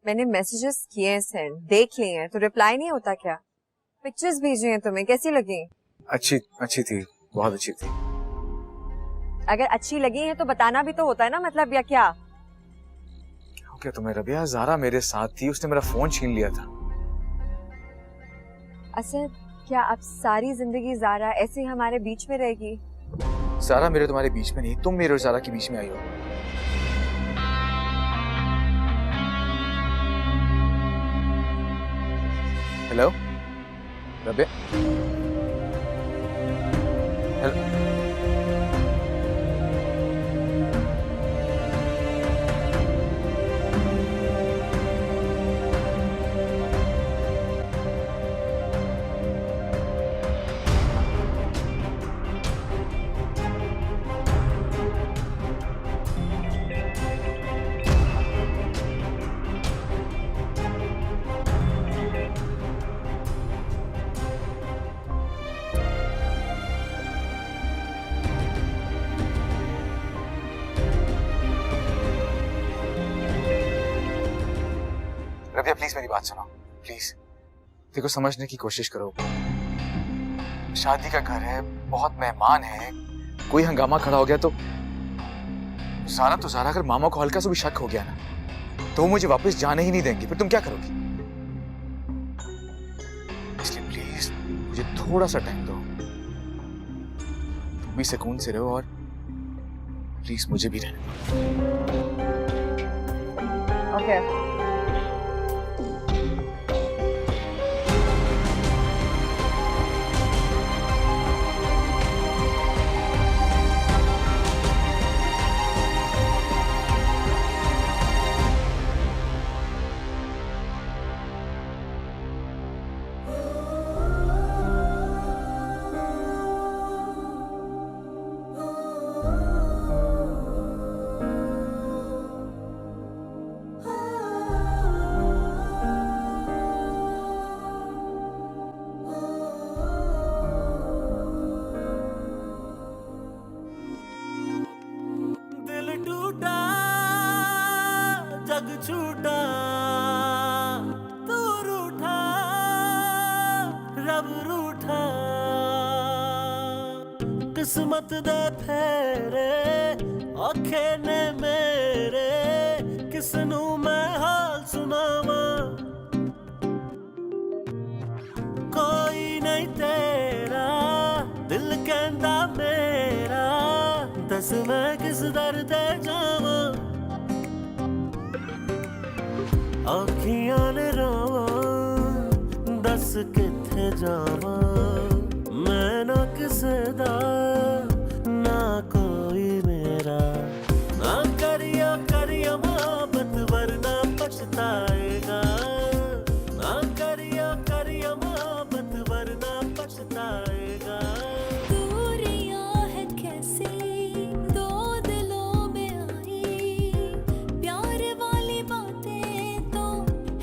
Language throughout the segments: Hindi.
मैंने मैसेजेस किए हैं सेंड, देख लिए हैं, तो रिप्लाई नहीं होता क्या? पिक्चर्स भेजी हैं तुम्हें, कैसी लगी? अच्छी थी, बहुत अच्छी थी। अगर अच्छी लगी है तो बताना भी तो होता है ना, मतलब या क्या? क्या हो गया तुम्हें रबिया? ज़ारा मेरे साथ थी, उसने मेरा फोन छीन लिया था। असद, क्या अब सारी जिंदगी ज़ारा ऐसे हमारे बीच में रहेगी? ज़ारा मेरे तुम्हारे बीच में नहीं, तुम मेरे और ज़ारा के बीच में आई हो। Hello Rabia, hello. Rabia please मेरी बात सुनो, प्लीज। देखो समझने की कोशिश करो, शादी का घर है, बहुत मेहमान है, कोई हंगामा खड़ा हो गया तो ज़ारा अगर मामा को हल्का सा भी शक हो गया ना तो वो मुझे वापस जाने ही नहीं देंगे, फिर तुम क्या करोगी? इसलिए प्लीज मुझे थोड़ा सा टाइम दो, तुम भी सुकून से रहो और प्लीज मुझे भी रहने दो। ओके। जग छूटा तू रूठा रब रूठा किस्मत दे फेरे औखे ने मेरे किसनू मैं हाल सुनावा कोई नहीं तेरा दिल कहंदा मेरा दस मैं किस दर ते जावा अखियां ने रोवा दस किथे जावा मैं ना किसे दा ना कोई मेरा ना करिया मोहब्बत वरना पछताएगा ना करिया मोहब्बत वरना पछताएगा दूरियां है कैसी दो दिलों में आई प्यार वाली बातें तो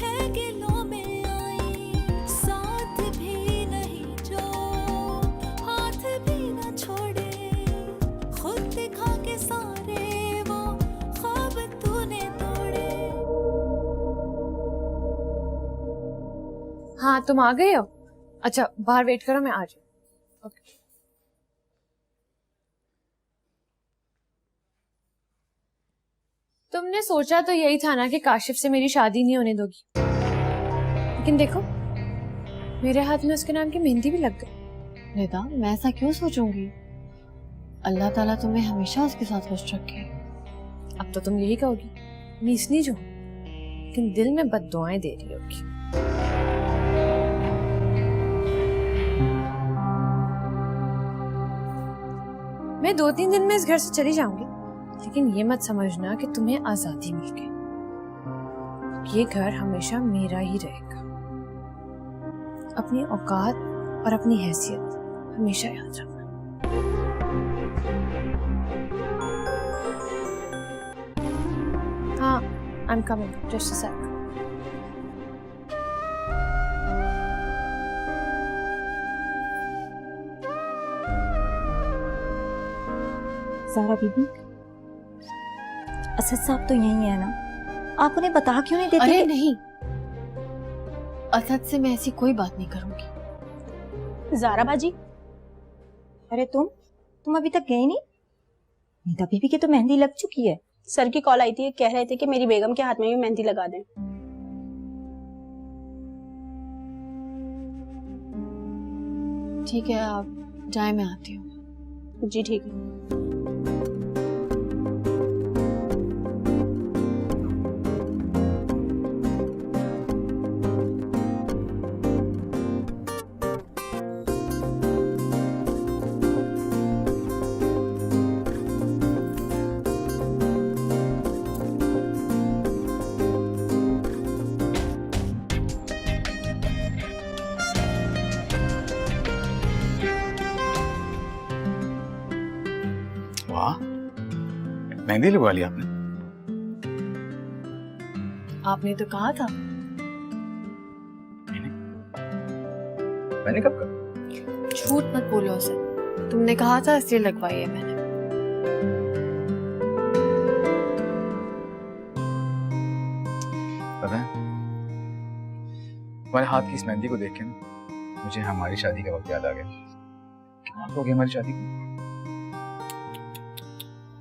है गिलों में आई साथ भी नहीं जो हाथ भी न छोड़े खुद दिखा के सारे वो ख्वाब तूने तोड़े। हाँ तुम आ गए हो? अच्छा बाहर वेट करो, मैं आ रही हूँ। ओके। तुमने सोचा तो यही था ना कि काशिफ से मेरी शादी नहीं होने दोगी, लेकिन देखो मेरे हाथ में उसके नाम की मेहंदी भी लग गई। निदा मैं ऐसा क्यों सोचूंगी? अल्लाह ताला तुम्हें हमेशा उसके साथ खुश रखे। अब तो तुम यही कहोगी नीसनी जो, लेकिन दिल में बद्दुआएं दे रही होगी। मैं 2-3 दिन में इस घर से चली जाऊंगी, लेकिन ये मत समझना कि तुम्हें आजादी मिल गई। ये घर हमेशा मेरा ही रहेगा। अपनी औकात और अपनी हैसियत हमेशा याद रखना। हाँ, I'm coming. Just a sec. Zaara बीबी, असद साहब तो यही है ना? आप उन्हें बता क्यों नहीं देते? अरे नहीं, असद से मैं ऐसी कोई बात नहीं करूंगी। ज़ारा बाजी, अरे तुम अभी तक गए नहीं? नीता बीबी की तो मेहंदी लग चुकी है। सर की कॉल आई थी, कह रहे थे कि मेरी बेगम के हाथ में भी मेहंदी लगा दें। ठीक है, आप जाए, मैं आती हूँ। जी ठीक है। वाह, मेहंदी लगवा ली आपने? आपने तो कहा था। मैंने कब कहा? झूठ मत बोलो उसे, तुमने कहा था इसलिए लगवाई है मैंने। पता है, तुम्हारे हाथ की इस मेहंदी को देख के ना मुझे हमारी शादी का वक्त याद आ गया। कितना हो गया हमारी शादी को?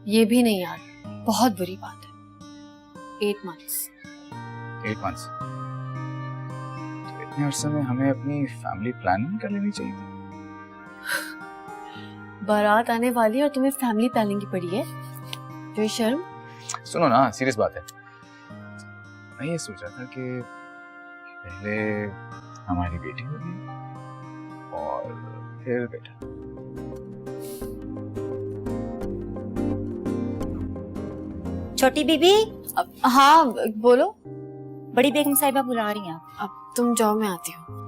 ये भी नहीं यार, बहुत बुरी बात है। 8 months। 8 months। तो इतने अरसे में हमें अपनी फैमिली प्लानिंग कर लेनी चाहिए थी। बारात आने वाली है और तुम्हें फैमिली प्लानिंग की पड़ी है? जो शर्म। सुनो ना, सीरियस बात है। मैं ये सोच रहा था कि पहले हमारी बेटी होगी और फिर बेटा। छोटी बीबी, हाँ बोलो। बड़ी बेगम साहिबा बुला रही हैं। अब तुम जाओ, मैं आती हूँ।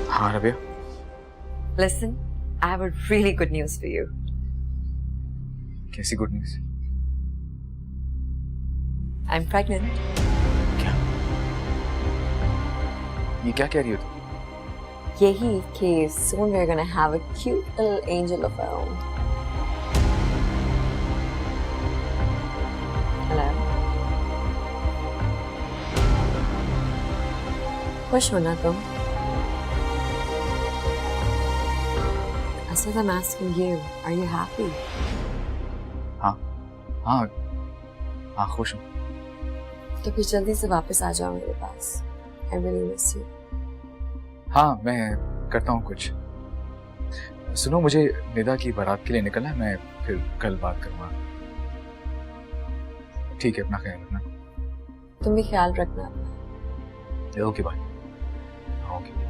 हाँ Rabia, Listen, I have a really good news for you. कैसी गुड न्यूज़? I'm pregnant. क्या? ये क्या कह रही हो तुम? Yehi कि soon we're gonna have a cute little angel of our own. Hello. खुश हो ना तुम? I said I'm asking you, are you happy? हाँ हाँ हाँ, खुश हूँ। तो फिर जल्दी से वापस आ जाओ मेरे पास। I really miss you. हाँ, मैं करता हूँ कुछ। सुनो, मुझे निदा की बारात के लिए निकलना है, मैं फिर कल बात करूँगा। ठीक है, अपना ख्याल रखना। तुम भी ख्याल रखना अपना। Okay bye. ओके।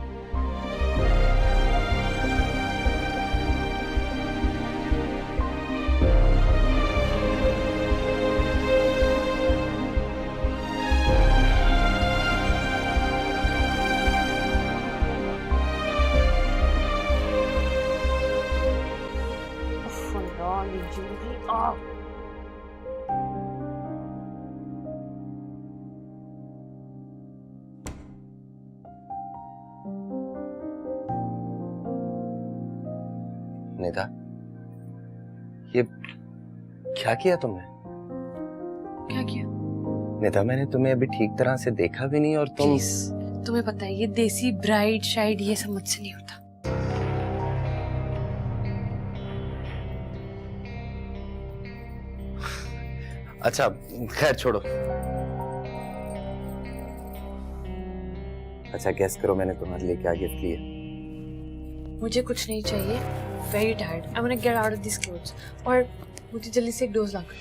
निदा, ये क्या किया तुमने? क्या किया? निदा, मैंने तुम्हें अभी ठीक तरह से देखा भी नहीं और तुम। Please, तुम्हें पता है ये देसी ब्राइड शाइड ये सब मुझसे नहीं होता। अच्छा खैर छोड़ो। अच्छा, गेस करो मैंने तुम्हारे लिए क्या गिफ्ट लिया? मुझे कुछ नहीं चाहिए, very tired, I want to get out of this clothes, और मुझे जल्दी से एक डोज ला कर।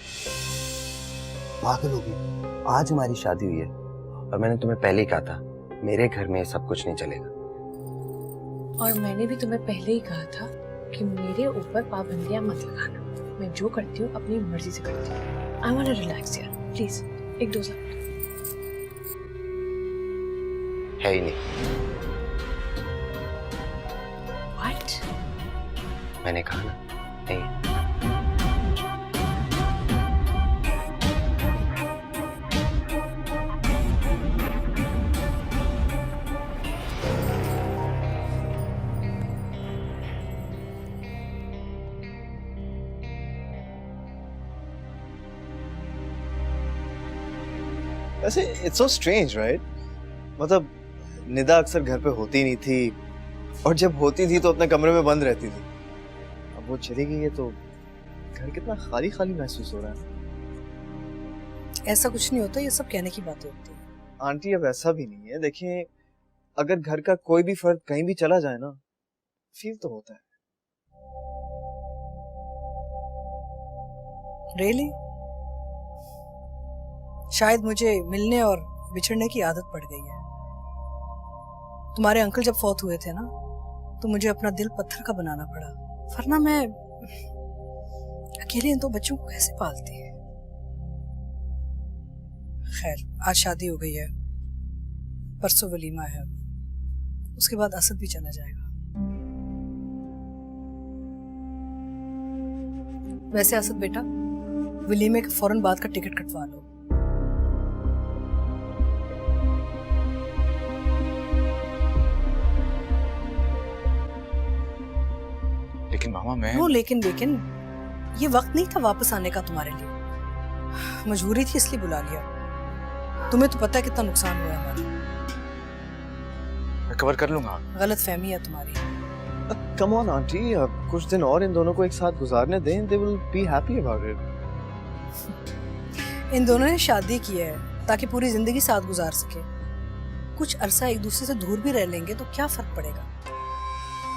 पागल होगी, आज हमारी शादी हुई है और मैंने तुम्हें पहले ही कहा था मेरे घर में सब कुछ नहीं चलेगा। और मैंने भी तुम्हें पहले ही कहा था कि मेरे ऊपर पाबंदियां मत लगाना, मैं जो करती हूँ अपनी मर्जी से करती हूँ। आई वांट टू रिलैक्स यार, प्लीज एक डोज ला। है ही नहीं। व्हाट? मैंने कहा ना, नहीं है। वैसे इट्स सो स्ट्रेंज राइट, मतलब निदा अक्सर घर पे होती नहीं थी और जब होती थी तो अपने कमरे में बंद रहती थी। अब वो चली गई है तो घर कितना खाली खाली महसूस हो रहा है। ऐसा कुछ नहीं होता, ये सब कहने की बातें होती है। आंटी अब ऐसा भी नहीं है, देखिए अगर घर का कोई भी फर्द कहीं भी चला जाए ना, फील तो होता है। रियली? शायद मुझे मिलने और बिछड़ने की आदत पड़ गई है। तुम्हारे अंकल जब फौत हुए थे ना, तो मुझे अपना दिल पत्थर का बनाना पड़ा, वरना मैं अकेले इन दो बच्चों को कैसे पालती। खैर, आज शादी हो गई है, परसों वलीमा है, उसके बाद असद भी चला जाएगा। वैसे असद बेटा, वलीमे के फौरन बाद का टिकट कटवा लो। लेकिन मामा मैं नो लेकिन ये वक्त नहीं था वापस आने का तुम्हारे लिए, मजबूरी थी इसलिए बुला लिया। तुम्हें तो पता है कितना नुकसान हुआ हमारा। मैं कवर कर लूंगा। गलत फहमी है तुम्हारी। कम ऑन आंटी, कुछ दिन और इन दोनों को एक साथ गुजारने दें, they will be happy about it. इन दोनों ने शादी की है ताकि पूरी जिंदगी साथ गुजार सके। कुछ अरसा एक दूसरे से दूर भी रह लेंगे तो क्या फर्क पड़ेगा।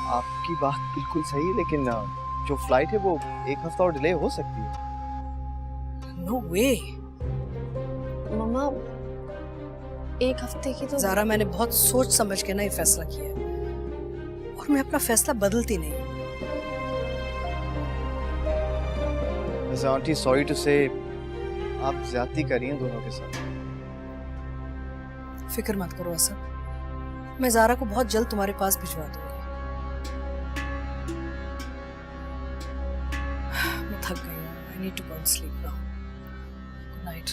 आपकी बात बिल्कुल सही है, लेकिन जो फ्लाइट है वो एक हफ्ता और डिले हो सकती है। नो वे मम्मा, एक हफ्ते की तो ज़ारा, मैंने बहुत सोच समझ के ना ये फैसला किया है और मैं अपना फैसला बदलती नहीं। वैसे आंटी, सॉरी टू से आप ज्यादती कर रही हैं दोनों के साथ। फिक्र मत करो असद, मैं ज़ारा को बहुत जल्द तुम्हारे पास भिजवा दूंगी। मैं थक गई हूँ, I need to go and sleep now. Good night.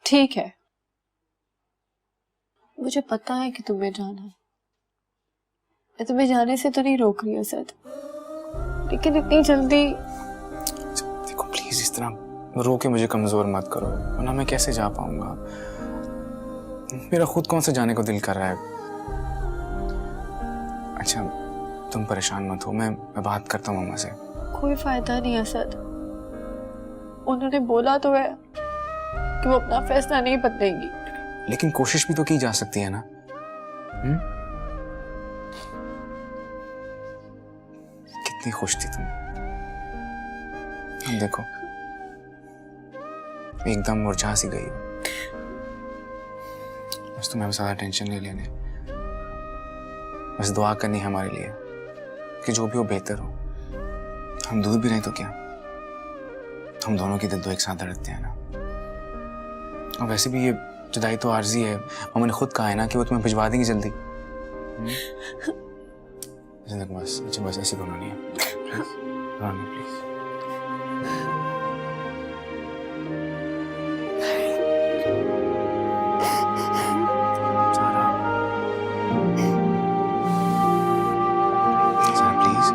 ठीक है, मुझे पता है कि तुम्हें जाना है, मैं तुम्हें जाने से तो नहीं रोक रही हूँ सर, लेकिन इतनी जल्दी। देखो प्लीज इस तरह रो के मुझे कमजोर मत करो, वरना मैं कैसे जा पाऊंगा। मेरा खुद कौन से जाने को दिल कर रहा है। अच्छा तुम परेशान मत हो, मैं बात करता हूँ मामा से। कोई फायदा नहीं है सर, उन्होंने बोला तो है कि वो अपना फैसला नहीं बदलेंगी। लेकिन कोशिश भी तो की जा सकती है ना। कितनी खुश थी तुम, अब देखो एकदम मुरझा सी गई हो। बस तुम्हें ज्यादा टेंशन नहीं लेने, बस दुआ करनी है हमारे लिए कि जो भी हो बेहतर हो। हम दूर भी रहे तो क्या, हम दोनों के दिल तो एक साथ धड़कते हैं ना। और वैसे भी ये जुदाई तो आर्जी है, और मैंने खुद कहा है ना कि वो तुम्हें भिजवा देंगी जल्दी। बस अच्छा, बस ऐसे रोना नहीं है, रोना नहीं प्लीज। सारा प्लीज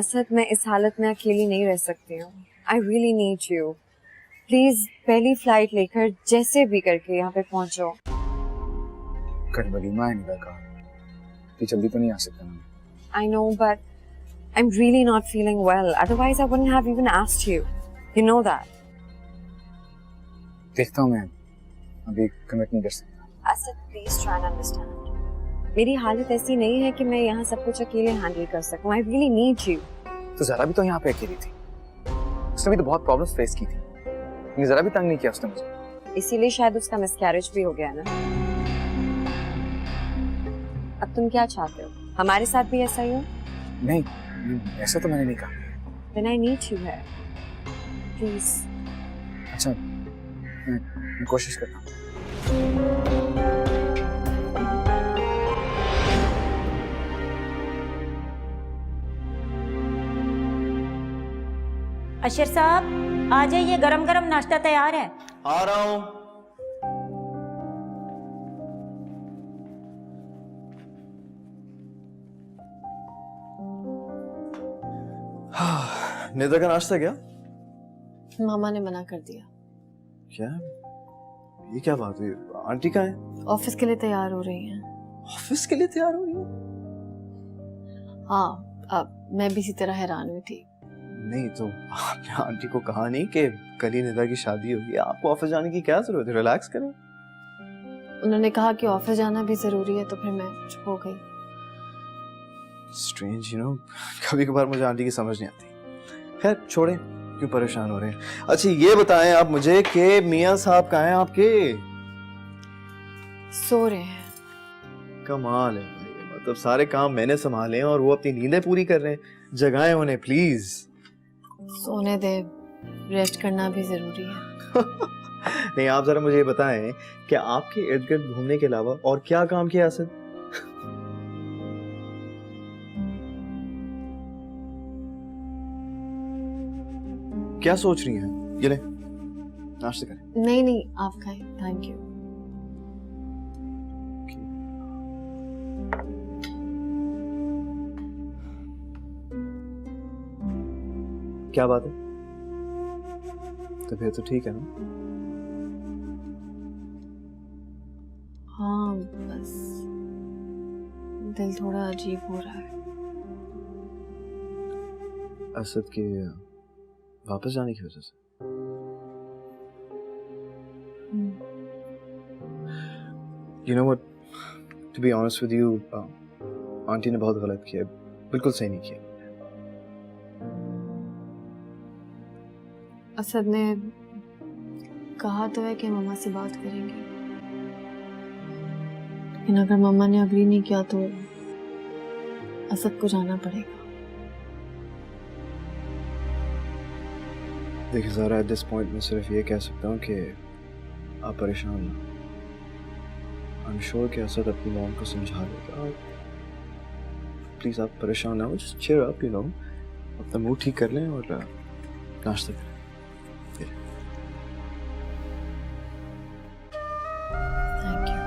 असद, मैं इस हालत में अकेली नहीं रह सकती हूँ. I really need you. Please पहली फ्लाइट लेकर जैसे भी करके यहाँ पे पहुँचो. कल वलीमा है निदा का, तो जल्दी तो नहीं आ सकता ना. I know, but I'm really not feeling well. Otherwise, I wouldn't have even asked you. You know that. देखता हूँ मैं, अभी कमिट नहीं कर सकता. Asad, please try and understand. मेरी हालत ऐसी नहीं है कि मैं यहाँ सब कुछ अकेले हैंडल कर सकूँ. I really need you. तो जरा भी तो यहाँ पे अकेली थी. उसने भी तो बहुत प्रॉब्लम्स फेस की थी. लेकिन जरा भी तंग नहीं किया उसने मुझे. इसीलिए शायद उसका मिसकैरेज भी हो गया ना. अब तुम क्या चाहते हो? हमारे साथ भी ऐसा ही हो? नहीं, ऐसा तो मैंने नहीं कहा. Then I need you here. Please. अच्छा, मैं कोशिश करता हूँ. अशर साहब आ जाइए, गरम गरम नाश्ता तैयार है. आ रहा हूँ. निदा का नाश्ता क्या? मामा ने मना कर दिया. क्या? ये क्या बात हुई? आंटी कहाँ है? ऑफिस के लिए तैयार हो रही हैं. ऑफिस के लिए तैयार हो रही है? हाँ, अब मैं भी इसी तरह हैरान हुई थी. नहीं तो आपने आंटी को कहा नहीं कि कल ही निदा की शादी होगी, आपको ऑफिस जाने की क्या जरूरत है? रिलैक्स करें. उन्होंने कहा कि ऑफिस जाना भी जरूरी है, तो फिर मैं चुप हो गई. स्ट्रेंज, यू नो, कभी कभार मुझे आंटी की समझ नहीं आती. खैर छोड़ें, क्यों परेशान हो रहे हैं. अच्छा ये बताएं आप मुझे कि मियां साहब कहाँ हैं आपके? सो रहे हैं. कमाल है भाई, मतलब सारे काम मैंने संभाले हैं और वो अपनी नींदें पूरी कर रहे हैं. जगाएं उन्हें प्लीज. सोने दे, रेस्ट करना भी जरूरी है. नहीं, आप जरा मुझे ये बताएं कि आपके इर्द गिर्द घूमने के अलावा और क्या काम किया असद? क्या सोच रही हैं? ये ले, नाश्ता करें. नहीं नहीं, आप खाएं. Thank you. क्या बात है? तबीयत तो ठीक है ना? हाँ, बस दिल थोड़ा अजीब हो रहा है. असद के वापस जाने की वजह से? You know what? To be honest with you, aunty ने बहुत गलत किया. बिल्कुल सही नहीं किया. असद ने कहा तो है कि मम्मा से बात करेंगे, लेकिन अगर मम्मा ने अग्री नहीं किया तो असद को जाना पड़ेगा. देखिए ज़रा, एट दिस पॉइंट मैं सिर्फ ये कह सकता हूँ कि आप परेशान ना. आई एम श्योर कि असद अपनी मॉम को समझा लेगा. प्लीज़ आप परेशान ना हो. Just cheer up, you know. अपना मूड ठीक कर लें और नाश्ता करें. Thank you.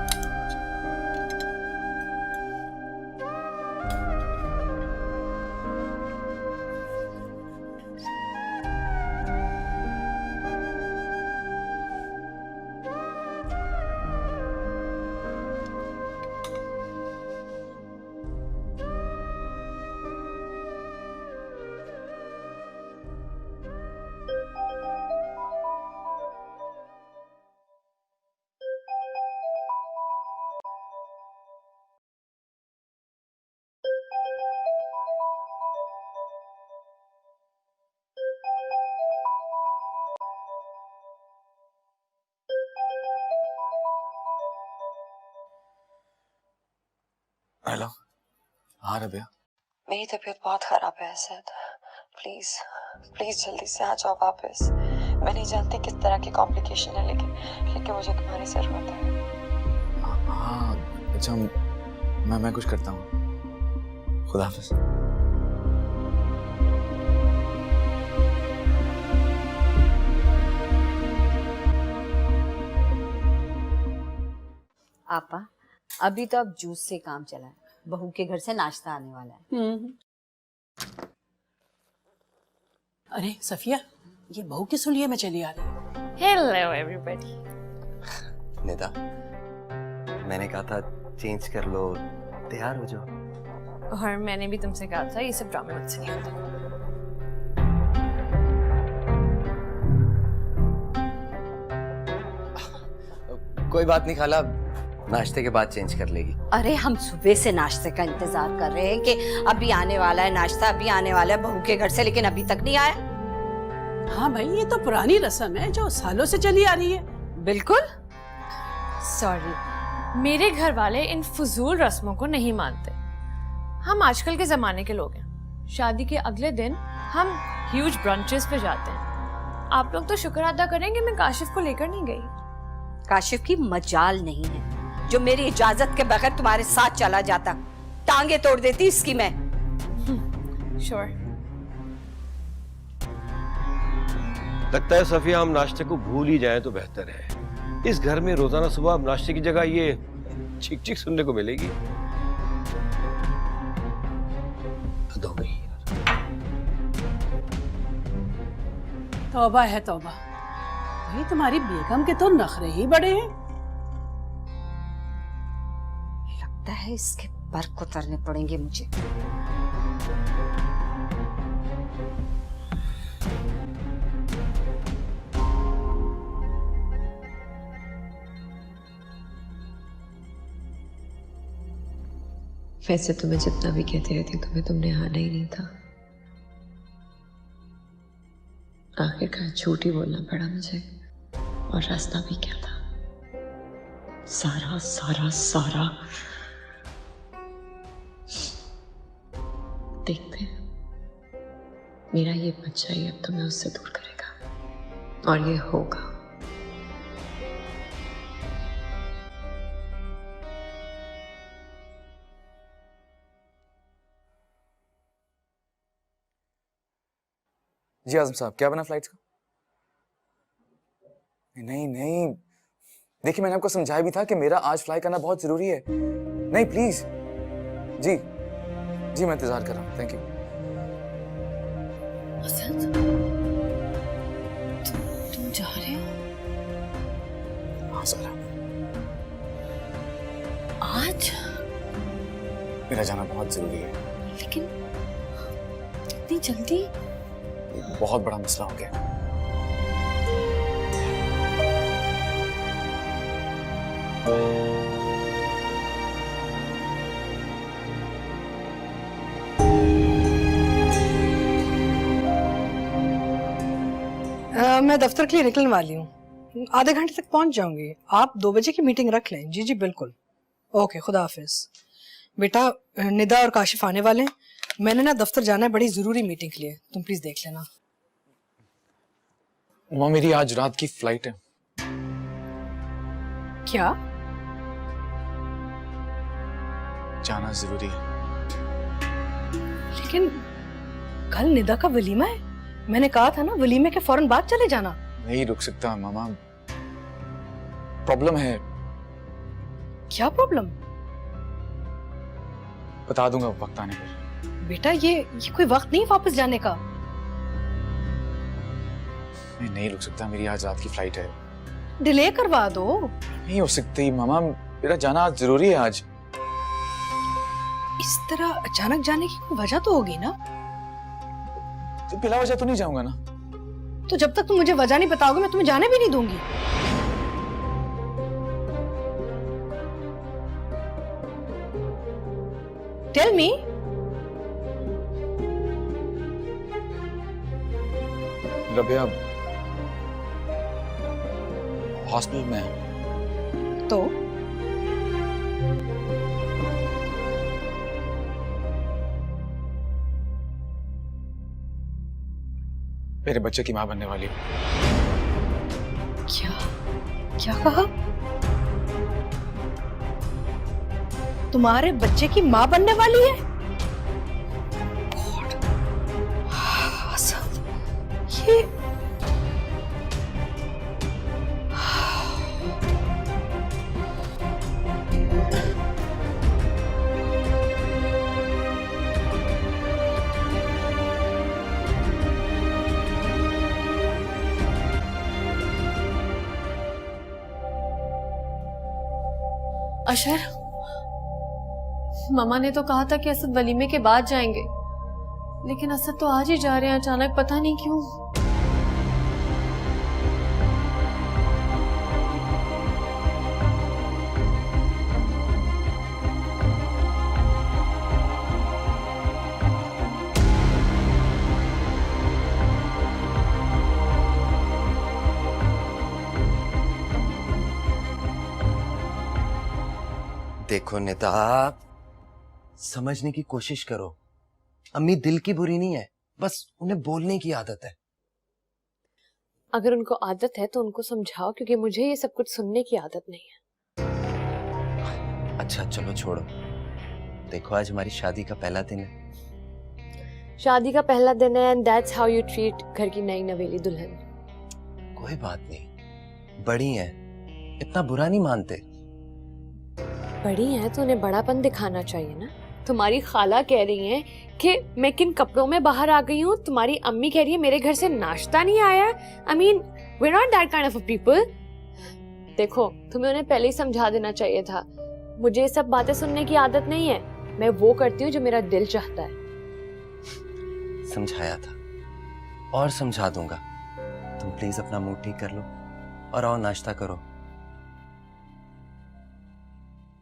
हेलो. हाँ रबिया. मेरी तबीयत बहुत खराब है असद. प्लीज प्लीज जल्दी से आ जाओ वापस. मैं नहीं जानती किस तरह की कॉम्प्लिकेशन है, लेकिन मुझे तुम्हारी जरूरत है. हाँ अच्छा, मैं कुछ करता हूँ. खुदा हाफिज. आपा, अभी तो अब जूस से काम चला है, बहू के घर से नाश्ता आने वाला है. अरे सफिया, ये बहू की सुलिये में चली आ रही है। Hello everybody. निदा, मैंने कहा था चेंज कर लो, तैयार हो जाओ। और मैंने भी तुमसे कहा था ये सब ड्रामे मुझसे नहीं होते। कोई बात नहीं खाला, नाश्ते के बाद चेंज कर लेगी। अरे हम सुबह से नाश्ते का इंतजार कर रहे हैं कि अभी आने वाला है नाश्ता, अभी आने वाला है बहू के घर से, लेकिन अभी तक नहीं आया। हाँ भाई, ये तो पुरानी रस्म है जो सालों से चली आ रही है। बिल्कुल। सॉरी, मेरे घर वाले इन फजूल रस्मों को नहीं मानते। हम आजकल के जमाने के लोग हैं। शादी के अगले दिन हम ह्यूज ब्रंचेस पे जाते हैं। आप लोग तो शुक्र अदा करेंगे मैं काशिफ को लेकर नहीं गई। काशिफ की मजाल नहीं है जो मेरी इजाजत के बगैर तुम्हारे साथ चला जाता, टांगे तोड़ देती इसकी मैं। श्योर। लगता है सफिया हम नाश्ते को भूल ही जाएं तो बेहतर है। इस घर में रोजाना सुबह अब नाश्ते की जगह ये चीख चीख सुनने को मिलेगी। हद हो गई। तौबा है तौबा, भाई तुम्हारी बेगम के तो नखरे ही बड़े हैं। लगता है इसके पर उतरने पड़ेंगे मुझे। वैसे तुम्हें जितना भी कहती रहती तुम्हें तुमने आना ही नहीं था। आखिरकार झूठ ही बोलना पड़ा मुझे, और रास्ता भी क्या था। सारा सारा सारा देखते हैं, मेरा ये बच्चा ही अब तुम्हें उससे दूर करेगा, और ये होगा। जी आजम साहब, क्या बना फ्लाइट्स का? नहीं नहीं, देखिए मैंने आपको समझाया भी था कि मेरा आज फ्लाई करना बहुत जरूरी है। नहीं प्लीज। जी जी, मैं इंतजार कर रहा हूँ। Thank you. तुम जा रहे हो? हाँ सारा, आज? मेरा जाना बहुत जरूरी है। लेकिन इतनी जल्दी? बहुत बड़ा मसला हो गया। मैं दफ्तर के लिए निकलने वाली हूँ, आधे घंटे तक पहुंच जाऊंगी। आप 2 बजे की मीटिंग रख लें। जी जी बिल्कुल। ओके, खुदा हाफिज। बेटा, निदा और काशिफ आने वाले हैं। मैंने ना दफ्तर जाना है बड़ी जरूरी मीटिंग के लिए, तुम प्लीज देख लेना। उमा, मेरी आज रात की फ्लाइट है। क्या? जाना जरूरी है। लेकिन कल निदा का वलीमा है, मैंने कहा था ना वलीमे के फौरन बाद चले जाना। नहीं रुक सकता मामा, प्रॉब्लम है। क्या प्रॉब्लम? बता दूंगा वक्त आने पर। बेटा ये कोई वक्त नहीं वापस जाने का। मैं नहीं रुक सकता, मेरी आज रात की फ्लाइट है। डिले करवा दो। नहीं हो सकती मामा, मेरा जाना आज जरूरी है। आज इस तरह अचानक जाने की कोई वजह तो होगी ना? तो बिला वजह तो नहीं जाऊंगा ना। तो जब तक तुम मुझे वजह नहीं बताओगे मैं तुम्हें जाने भी नहीं दूंगी। Tell me. रबिया हॉस्पिटल में है। तो मेरे बच्चे की मां बनने वाली हूँ। क्या क्या कहा? तुम्हारे बच्चे की मां बनने वाली है? गॉड, ये अशर, मामा ने तो कहा था कि असद वलीमे के बाद जाएंगे, लेकिन असद तो आज ही जा रहे हैं अचानक, पता नहीं क्यों। देखो निदा, समझने की कोशिश करो। अम्मी दिल की बुरी नहीं है, बस उन्हें बोलने की आदत है। अगर उनको आदत है तो उनको समझाओ, क्योंकि मुझे ये सब कुछ सुनने की आदत नहीं है। अच्छा चलो छोड़ो। देखो आज हमारी शादी का पहला दिन है। शादी का पहला दिन है, and that's how you treat घर की नई नवेली दुल्हन। कोई बात नहीं, बड़ी है, इतना बुरा नहीं मानते। बड़ी है तो उन्हें बड़ापन दिखाना चाहिए ना। तुम्हारी खाला कह रही है कि मैं किन कपड़ों में बाहर आ गई हूँ, तुम्हारी अम्मी कह रही है मेरे घर से नाश्ता नहीं आया। I mean we are not that kind of people. देखो तुम्हें उन्हें पहले ही समझा देना चाहिए था। मुझे ये सब बातें सुनने की आदत नहीं है, मैं वो करती हूँ जो मेरा दिल चाहता है। समझाया था और समझा दूंगा। तुम प्लीज अपना मूड ठीक कर लो और आओ नाश्ता करो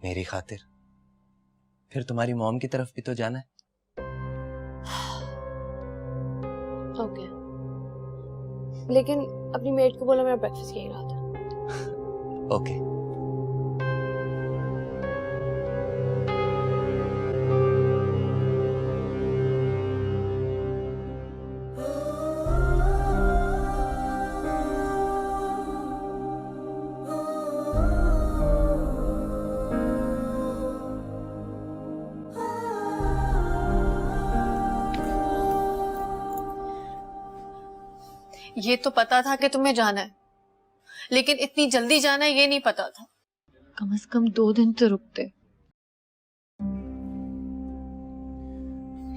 मेरी खातिर। फिर तुम्हारी मॉम की तरफ भी तो जाना है। ओके, लेकिन अपनी मेड को बोला मेरा ब्रेकफास्ट यही रहा था। ओके। ये तो पता था कि तुम्हें जाना है, लेकिन इतनी जल्दी जाना है ये नहीं पता था। कम से कम 2 दिन तो रुकते।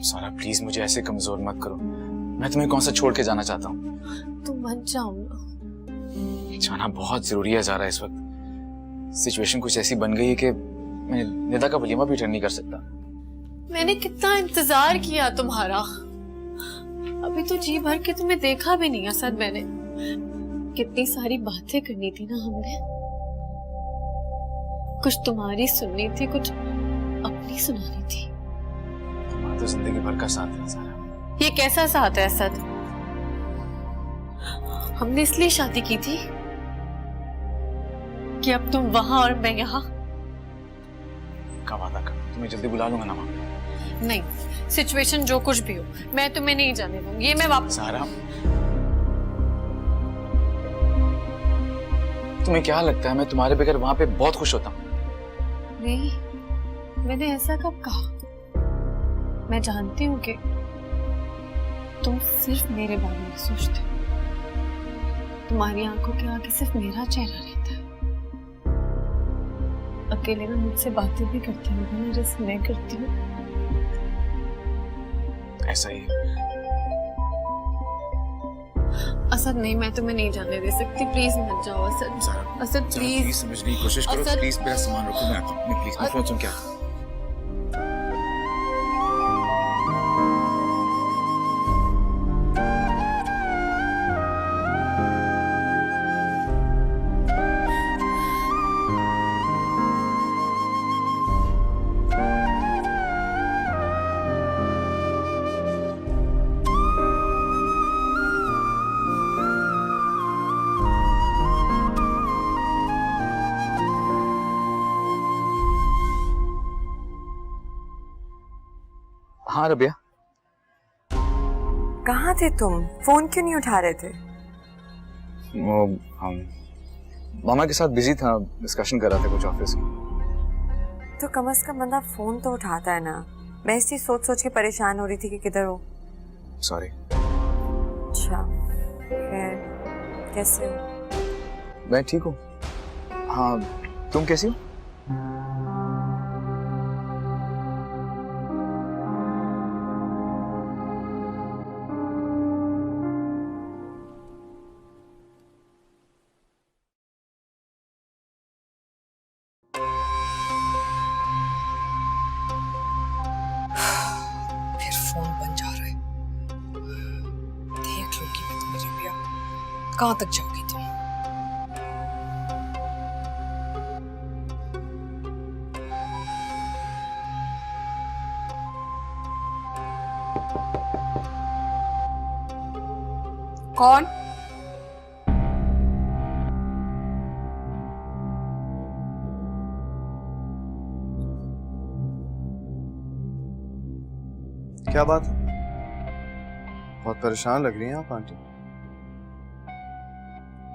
सारा प्लीज मुझे ऐसे कमजोर मत करो। मैं तुम्हें कौन सा छोड़ के जाना चाहता हूँ। तुम मत जाओ ना। जाना बहुत जरूरी है ज़ारा। इस वक्त सिचुएशन कुछ ऐसी बन गई है कि मैं निदा का वलीमा भी अटेंड नहीं कर सकता। मैंने कितना इंतजार किया तुम्हारा, अभी तो जी भर के तुम्हें देखा भी नहीं असद। मैंने कितनी सारी बातें करनी थी ना हमने, कुछ तुम्हारी सुननी थी, कुछ अपनी सुनानी थी। तुम्हारा तो जिंदगी भर का साथ है सारा। ये कैसा साथ है असद? हमने इसलिए शादी की थी कि अब तुम वहां और मैं यहाँ। का वादा कर, तुम्हें जल्दी बुला लूंगा ना वहां। नहीं, सिचुएशन जो कुछ भी हो मैं तुम्हें नहीं जाने दूंगी। ये मैं वापस। सारा, तुम्हें क्या लगता है मैं तुम्हारे बगैर वहां पे बहुत खुश होता हूँ? नहीं, मैंने ऐसा कब कहा? मैं जानती हूँ कि तुम सिर्फ मेरे बारे में सोचते हो। तुम्हारी आंखों के आगे सिर्फ मेरा चेहरा रहता है। अकेले में मुझसे बातें भी करते हो ना, जैसे मैं करती हूँ। ऐसा ही असद नहीं, मैं तुम्हें नहीं जाने दे सकती। प्लीज मत जाओ असद। असद प्लीज समझने की कोशिश करो। प्लीज मेरा सामान रखो, मैं आता हूँ। मैं प्लीज मैं फोन सुन के आता हूँ। हाँ रबिया, कहाँ थे तुम? फोन क्यों नहीं उठा रहे थे? वो हम मामा के साथ बिजी था, डिस्कशन कर रहा था कुछ ऑफिस की। तो कम से कम बंदा फोन तो उठाता है ना। मैं इसी सोच सोच के परेशान हो रही थी कि किधर हो। सॉरी। अच्छा, खैर कैसे हो? मैं ठीक हूँ। हाँ, तुम कैसी हो? कहाँ तक जाओगी तुम? कौन? क्या बात है? बहुत परेशान लग रही हैं आप आंटी।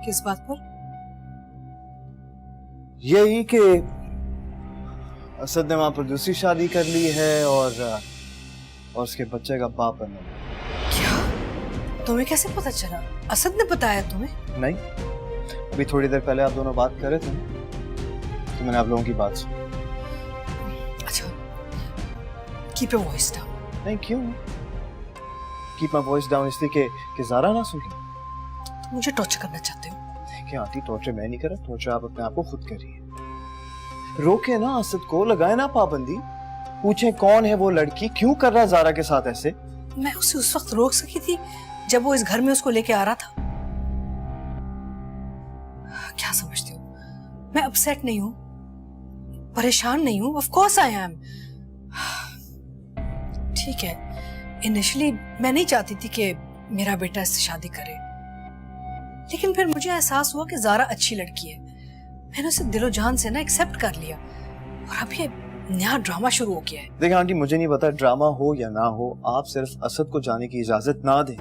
किस बात पर? यही कि असद ने वहां पर दूसरी शादी कर ली है और उसके बच्चे का बाप बनना। क्या? तुम्हें कैसे पता चला? असद ने बताया तुम्हें? नहीं, अभी थोड़ी देर पहले आप दोनों बात कर रहे थे तो मैंने आप लोगों की बात सुनी। अच्छा, कीप योर वॉइस डाउन। नहीं, क्यों कीप माय वॉइस डाउन? इसलिए कि ज़ारा ना सुने। तुम मुझे टॉर्चर करना चाहते हो? देखिए आंटी, टॉर्चर मैं नहीं कर रहा, टॉर्चर आप अपने आप को खुद करिए। रोके ना असद को, लगाए ना पाबंदी, पूछे कौन है वो लड़की, क्यों कर रहा है ज़ारा के साथ ऐसे। मैं उसे उस वक्त रोक सकी थी जब वो इस घर में उसको लेके आ रहा था। क्या समझते हो? मैं अपसेट नहीं हूं, परेशान नहीं हूं। Of course I am. ठीक है, इनिशियली मैं नहीं चाहती थी कि मेरा बेटा इससे शादी करे, लेकिन फिर मुझे एहसास हुआ कि ज़ारा अच्छी लड़की है। मैंने उसे दिलो जान से ना एक्सेप्ट कर लिया और अब ये नया ड्रामा शुरू हो गया है। देखिए आंटी, मुझे नहीं पता ड्रामा हो या ना हो, आप सिर्फ असद को जाने की इजाजत ना दें।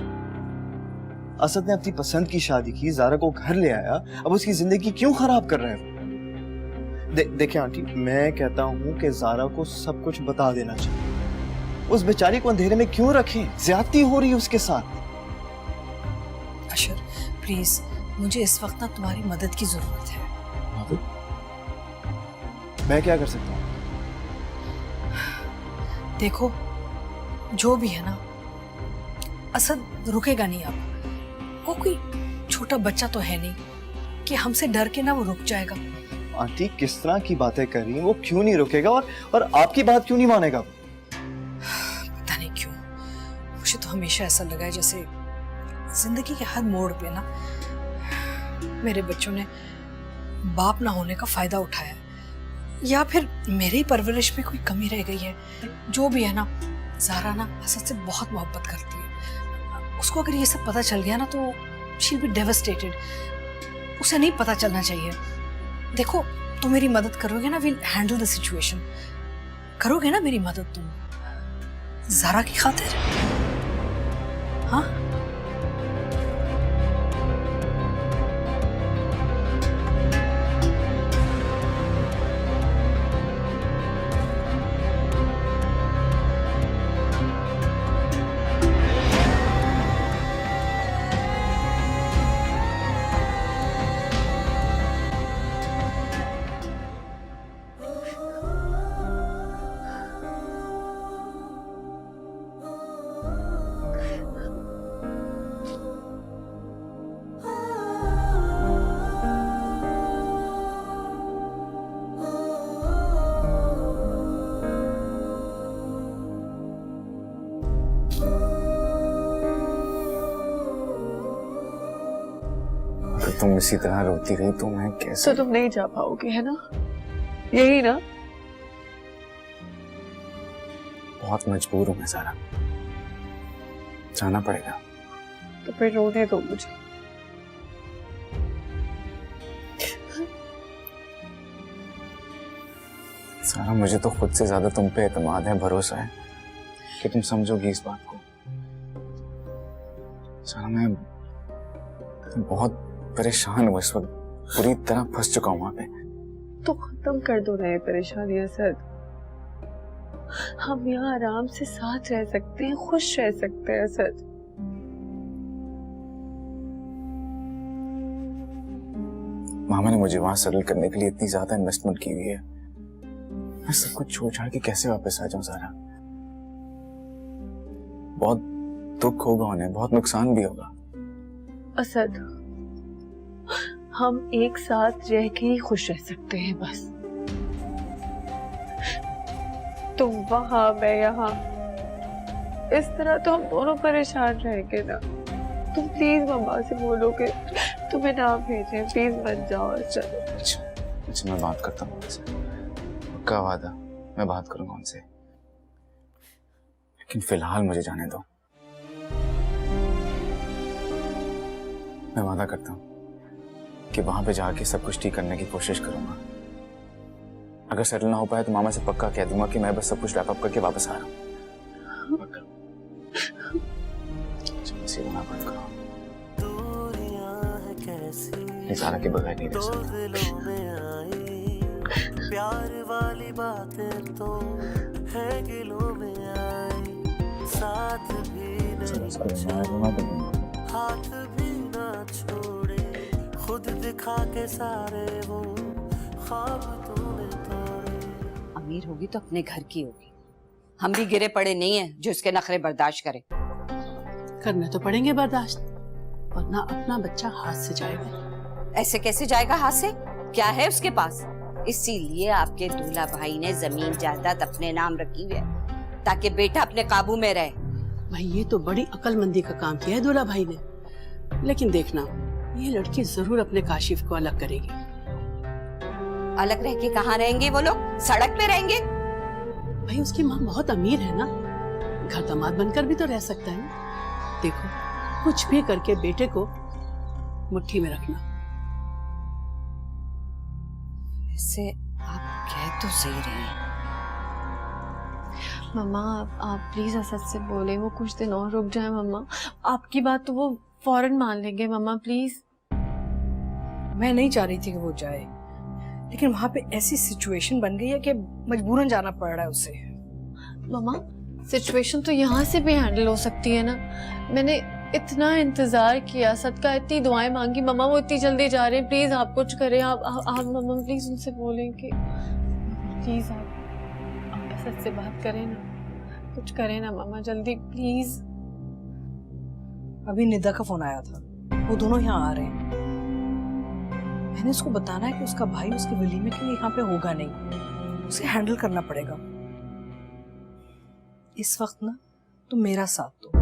असद ने अपनी पसंद की शादी की, ज़ारा को घर ले आया, अब उसकी जिंदगी क्यों खराब कर रहे हैं? देखिए आंटी, मैं कहता हूँ कि ज़ारा को सब कुछ बता देना चाहिए। उस बेचारी को अंधेरे में क्यों रखें? ज्यादती हो रही है उसके साथ। अशर प्लीज, मुझे इस वक्त ना तुम्हारी मदद की जरूरत है। मैं क्या कर सकता हूँ? देखो, जो भी है ना, असद रुकेगा नहीं। अब वो कोई छोटा बच्चा तो है नहीं कि हमसे डर के ना वो रुक जाएगा। आंटी, किस तरह की बातें कर रही हैं? वो क्यों नहीं रुकेगा और आपकी बात क्यों नहीं मानेगा? पता नहीं क्यों, मुझे तो हमेशा ऐसा लगा है जैसे जिंदगी के हर मोड़ पे ना मेरे बच्चों ने बाप ना होने का फायदा उठाया, या फिर मेरी परवरिश में कोई कमी रह गई है। जो भी है ना, ज़ारा ना असद से बहुत मोहब्बत करती है। उसको अगर ये सब पता चल गया ना तो शी विल बी डेवास्टेटेड। उसे नहीं पता चलना चाहिए। देखो, तुम मेरी मदद करोगे ना, विल हैंडल द सिचुएशन। करोगे ना मेरी मदद तुम ज़ारा की खातिर? हाँ? तुम इसी तरह रोती रही तो मैं कैसे? तो तुम नहीं जा पाओगे, है ना? यही ना? बहुत मजबूर हूं मैं ज़ारा, जाना पड़ेगा। तो फिर रोने दो मुझे। ज़ारा, मुझे तो खुद से ज्यादा तुम पे एतमाद है, भरोसा है कि तुम समझोगी इस बात को। ज़ारा, मैं बहुत परेशान हूँ इस वक्त, पूरी तरह फंस चुका हूँ वहां पे। तो खत्म कर दो ना ये परेशानी असद। हम यहाँ आराम से साथ रह सकते हैं, खुश रह सकते हैं असद। मामा ने मुझे वहां सेटल करने के लिए इतनी ज्यादा इन्वेस्टमेंट की हुई है, मैं सब कुछ छोड़ छाड़ के कैसे वापस आ जाऊं ज़ारा? बहुत दुख होगा उन्हें, बहुत नुकसान भी होगा। असद, हम एक साथ रह के ही खुश रह सकते हैं बस। तुम वहां, मैं यहाँ, इस तरह तो हम दोनों परेशान रहेंगे ना। तुम प्लीज मम्मा से बोलो कि तुम्हें ना भेजे, प्लीज मत जाओ सर। अच्छा मैं बात करता हूँ उनसे, पक्का वादा, मैं बात करूंगा उनसे, लेकिन फिलहाल मुझे जाने दो। मैं वादा करता हूँ कि वहां पे जाके सब कुछ ठीक करने की कोशिश करूंगा। अगर सेटल ना हो पाए तो मामा से पक्का कह दूंगा कि मैं बस सब कुछ रैप अप करके वापस आ रहा हूँ। पक्का। इसी को ना बात करो, सारा के बगैर नहीं रह सकता। प्यार वाली बातें तो है गिलों में आई, साथ भी न हाथ भी ना छोड़े, खुद दिखा के सारे वो ख्वाब तूने तोड़े। अमीर होगी तो अपने घर की होगी, हम भी गिरे पड़े नहीं है जो इसके नखरे बर्दाश्त करे। करने तो पड़ेंगे बर्दाश्त, वरना अपना बच्चा हाथ से जाएगा। ऐसे कैसे जाएगा हाथ से? क्या है उसके पास? इसीलिए आपके दूल्हा भाई ने जमीन जायदाद अपने नाम रखी है ताकि बेटा अपने काबू में रहे। भाई ये तो बड़ी अक्लमंदी का काम किया है दूल्हा भाई ने, लेकिन देखना ये लड़की जरूर अपने काशिफ को अलग करेगी। अलग रह के कहाँ रहेंगे वो लोग? सड़क पे रहेंगे? भाई उसकी माँ बहुत अमीर है ना, घर दामाद बनकर भी तो रह सकता है। देखो कुछ भी करके बेटे को मुट्ठी में रखना। वैसे आप कह तो सही रहे हैं। मम्मा आप प्लीज असद से बोले वो कुछ दिन और रुक जाए मम्मा, आपकी बात तो वो फौरन मान लेंगे मम्मा प्लीज। मैं नहीं चाह रही थी कि वो जाए, लेकिन वहां पे ऐसी सिचुएशन बन गई है कि मजबूरन जाना पड़ रहा है उसे। मम्मा सिचुएशन तो यहाँ से भी हैंडल हो सकती है ना, मैंने इतना इंतजार किया, सबका इतनी दुआएं मांगी, मम्मा वो इतनी जल्दी जा रहे हैं, प्लीज आप कुछ करें। आप मम्मा प्लीज उनसे बोलें कि प्लीज आप असद से बात करें ना, कुछ करें ना मम्मा जल्दी प्लीज। अभी निदा का फोन आया था, वो दोनों यहाँ आ रहे हैं। मैंने उसको बताना है कि उसका भाई उसके वलीमे के लिए यहाँ पे होगा नहीं, उसे हैंडल करना पड़ेगा। इस वक्त ना तुम मेरा साथ दो,